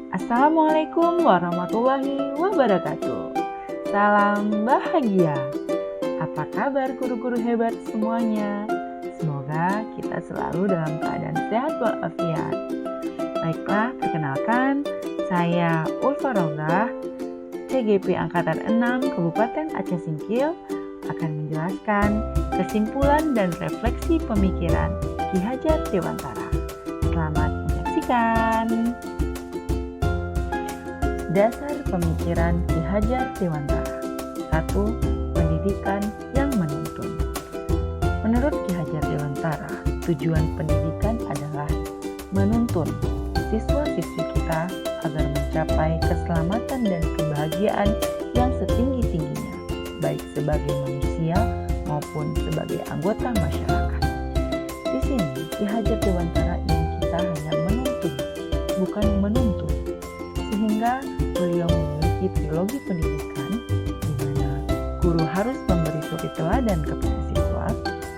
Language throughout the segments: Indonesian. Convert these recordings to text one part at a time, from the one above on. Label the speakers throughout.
Speaker 1: Assalamualaikum warahmatullahi wabarakatuh. Salam bahagia. Apa kabar guru-guru hebat semuanya? Semoga kita selalu dalam keadaan sehat walafiat. Baiklah, perkenalkan, saya Ulfa Raudah, CGP Angkatan 6 Kabupaten Aceh Singkil, akan menjelaskan kesimpulan dan refleksi pemikiran Ki Hajar Dewantara. Selamat menyaksikan. Dasar pemikiran Ki Hajar Dewantara. 1. Pendidikan yang menuntun. Menurut Ki Hajar Dewantara, tujuan pendidikan adalah menuntun siswa-siswi kita agar mencapai keselamatan dan kebahagiaan yang setinggi-tingginya, baik sebagai manusia maupun sebagai anggota masyarakat. Di sini, Ki Hajar Dewantara ingin kita hanya menuntun, bukan menuntut, sehingga beliau memiliki trilogi pendidikan di mana guru harus memberi suri teladan kepada siswa,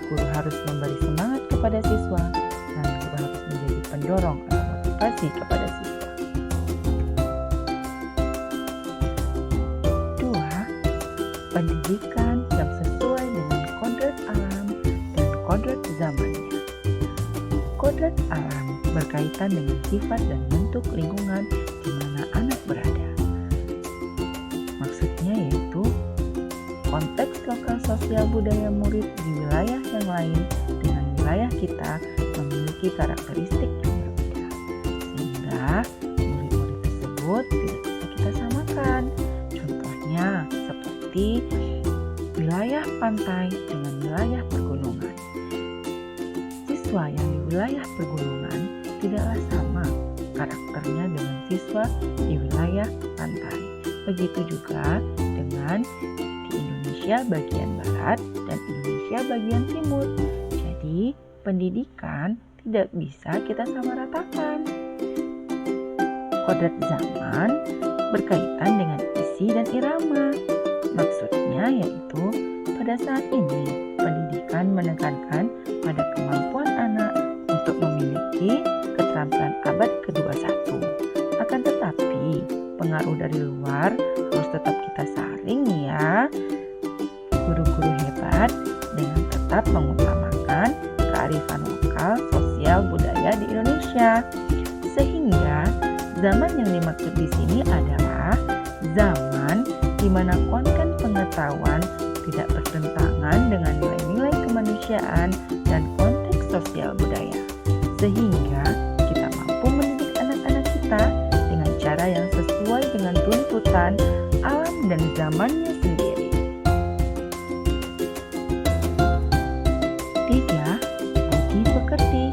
Speaker 1: guru harus memberi semangat kepada siswa, dan guru harus menjadi pendorong atau motivasi kepada siswa. 2. Pendidikan yang sesuai dengan kodrat alam dan kodrat zamannya. Kodrat alam berkaitan dengan sifat dan bentuk lingkungan di mana anak berada. Maksudnya yaitu konteks lokal sosial budaya murid di wilayah yang lain dengan wilayah kita memiliki karakteristik yang berbeda, sehingga murid-murid tersebut tidak bisa kita samakan. Contohnya seperti wilayah pantai dengan wilayah pegunungan. Siswa yang di wilayah pegunungan tidaklah sama karakternya dengan siswa di wilayah pantai. Begitu juga dengan di Indonesia bagian barat dan Indonesia bagian timur. Jadi, pendidikan tidak bisa kita samaratakan. Kodrat zaman berkaitan dengan isi dan irama. Maksudnya yaitu pada saat ini pendidikan menekankan pada kemampuan anak untuk memiliki keterampilan abad ke-21. Akan tetapi, pengaruh dari luar harus tetap kita saring ya. Guru-guru hebat dengan tetap mengutamakan kearifan lokal, sosial, budaya di Indonesia. Sehingga zaman yang dimaksud di sini adalah zaman di mana konten pengetahuan tidak bertentangan dengan nilai-nilai kemanusiaan dan konteks sosial budaya. Sehingga kita mampu mendidik anak-anak kita dengan cara yang sesuai dengan tuntutan alam dan zamannya sendiri. 3. Budi pekerti.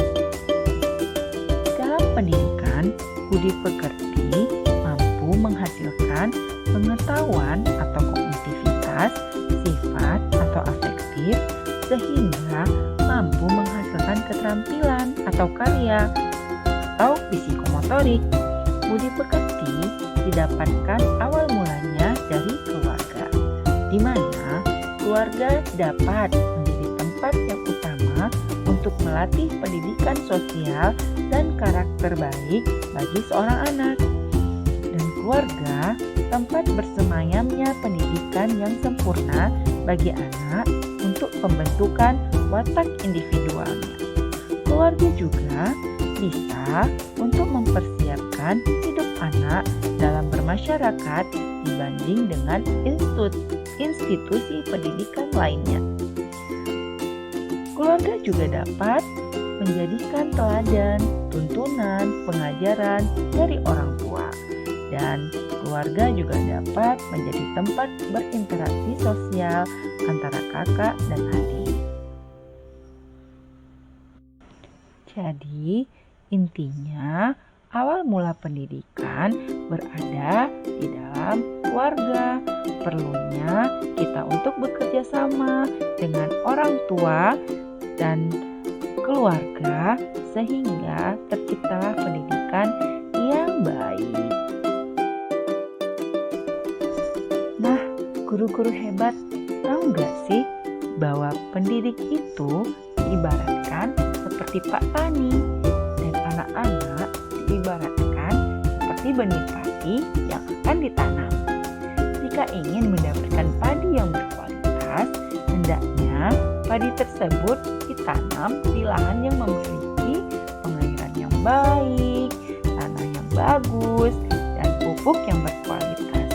Speaker 1: Dalam pendidikan, budi pekerti mampu menghasilkan pengetahuan atau kognitivitas, sifat atau afektif, sehingga mampu menghasilkan keterampilan atau karya atau psikomotorik. Budi pekerti didapatkan awal mulanya dari keluarga, di mana keluarga dapat menjadi tempat yang utama untuk melatih pendidikan sosial dan karakter baik bagi seorang anak. Dan keluarga tempat bersemayamnya pendidikan yang sempurna bagi anak untuk pembentukan watak individualnya. Keluarga juga bisa untuk mempersiapkan hidup anak dalam bermasyarakat dibanding dengan institusi pendidikan lainnya. Keluarga juga dapat menjadikan teladan, tuntunan, pengajaran dari orang tua. Dan keluarga juga dapat menjadi tempat berinteraksi sosial antara kakak dan adik. Jadi, intinya awal mula pendidikan berada di dalam keluarga. Perlunya kita untuk bekerja sama dengan orang tua dan keluarga sehingga terciptalah pendidikan yang baik. Nah, guru-guru hebat, tahu nggak sih bahwa pendidik itu diibaratkan seperti Pak Tani dan anak-anak diibaratkan seperti memilih benih padi yang akan ditanam. Jika ingin mendapatkan padi yang berkualitas, hendaknya padi tersebut ditanam di lahan yang memiliki pengairan yang baik, tanah yang bagus, dan pupuk yang berkualitas.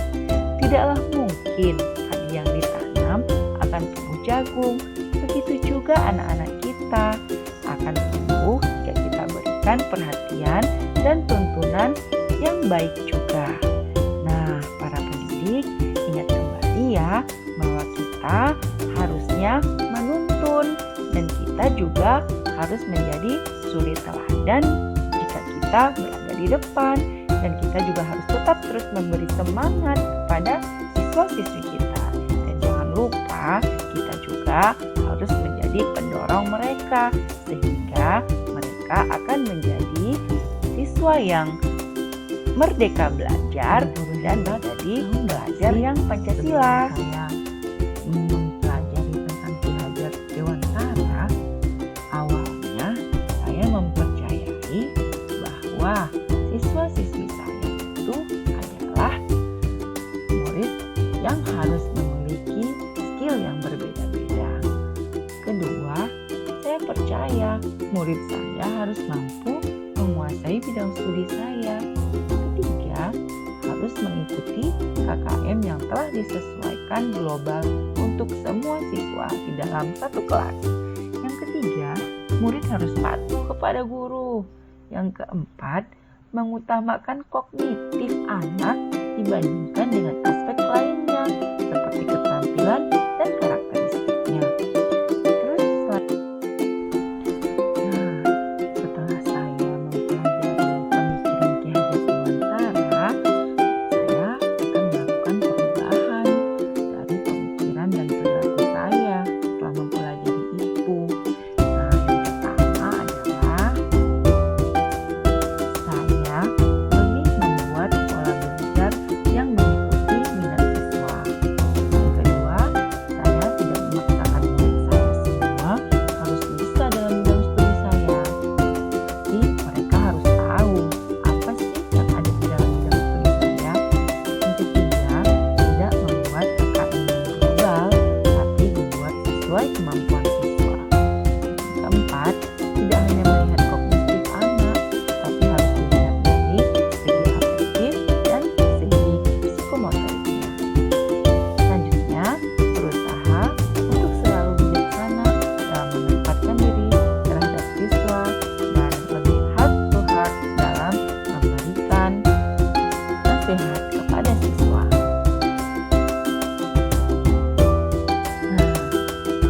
Speaker 1: Tidaklah mungkin padi yang ditanam akan tumbuh jagung. Begitu juga anak-anak kita akan tumbuh jika kita berikan perhatian dan tuntunan yang baik juga. Nah, para pendidik, ingat kembali ya bahwa kita harusnya menuntun dan kita juga harus menjadi suri teladan jika kita berada di depan, dan kita juga harus tetap terus memberi semangat kepada siswa-siswi kita. Dan jangan lupa kita juga harus menjadi pendorong mereka sehingga mereka akan menjadi siswa yang merdeka belajar dan menjadi pelajar yang Pancasila.
Speaker 2: Saya mempelajari tentang Ki Hajar Dewantara, awalnya saya mempercayai bahwa siswa-siswi saya itu adalah murid yang harus memiliki skill yang berbeda-beda. Kedua, saya percaya murid saya harus mampu menguasai bidang studi saya. Ketiga, harus mengikuti KKM yang telah disesuaikan global untuk semua siswa di dalam satu kelas. Yang ketiga, murid harus patuh kepada guru. Yang keempat, mengutamakan kognitif anak dibandingkan dengan aspek lainnya seperti keterampilan dan karakteristiknya. setelah saya mempelajari pemikiran Ki Hajar Dewantara, saya akan melakukan perubahan dari pemikiran dan perilaku saya setelah mempelajari itu. Yang pertama adalah saya lebih membuat pola belajar yang mengikuti minat siswa. Yang kedua, saya tidak memaksakan murid saya semua harus bisa dalam bidang studi saya, tapi mereka harus tahu apa sih yang ada di dalam bidang studi saya. Yang ketiga, tidak membuat KKM yang global, tapi dibuat sesuai kemampuan siswa. Yang keempat, tidak hanya melihat kognitif anak, tapi harus dilihat dari segi afektif dan segi psikomotoriknya. Selanjutnya, berusaha untuk selalu bijaksana dalam menempatkan diri terhadap siswa dan lebih heart to heart dalam memberikan nasihat kepada siswa.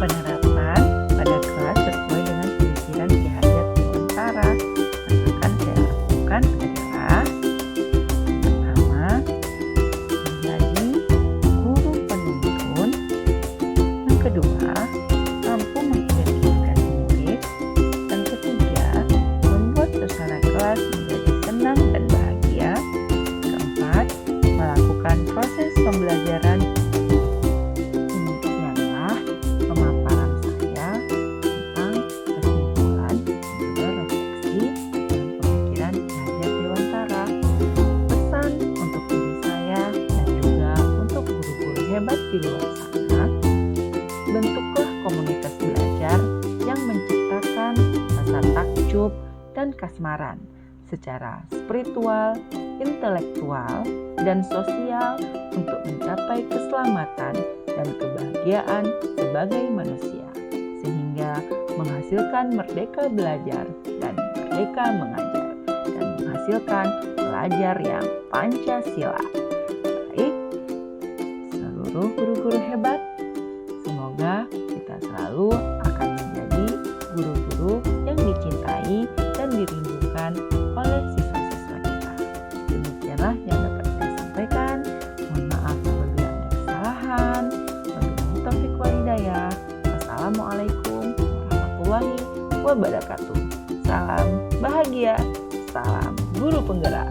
Speaker 1: Penerapan pada kelas sesuai dengan pemikiran Ki Hajar Dewantara yang akan saya lakukan adalah: pertama, menjadi guru penuntun. Yang kedua, mampu mengidentifikasi murid. Yang ketiga, membuat suasana kelas menjadi senang dan bahagia. Keempat, melakukan proses pembelajaran. Demikianlah pemaparan saya tentang kesimpulan dan juga refleksi dalam pemikiran Ki Hajar Dewantara. Pesan untuk diri saya dan juga untuk guru-guru hebat di luar sana: bentuklah komunitas belajar yang menciptakan rasa takjub dan kasmaran secara spiritual, intelektual, dan sosial untuk mencapai keselamatan dan kebahagiaan sebagai manusia, sehingga menghasilkan merdeka belajar dan merdeka mengajar, dan menghasilkan pelajar yang Pancasila. Baik, seluruh guru-guru hebat, semoga kita selalu akan menjadi guru-guru yang dicintai dan dirindukan oleh siswa-siswa kita. Demikianlah yang dapat saya sampaikan. Mohon maaf apabila ada kesalahan. Wabillahi taufiq wal hidayah. Wassalamualaikum warahmatullahi wabarakatuh. Salam bahagia, salam guru penggerak.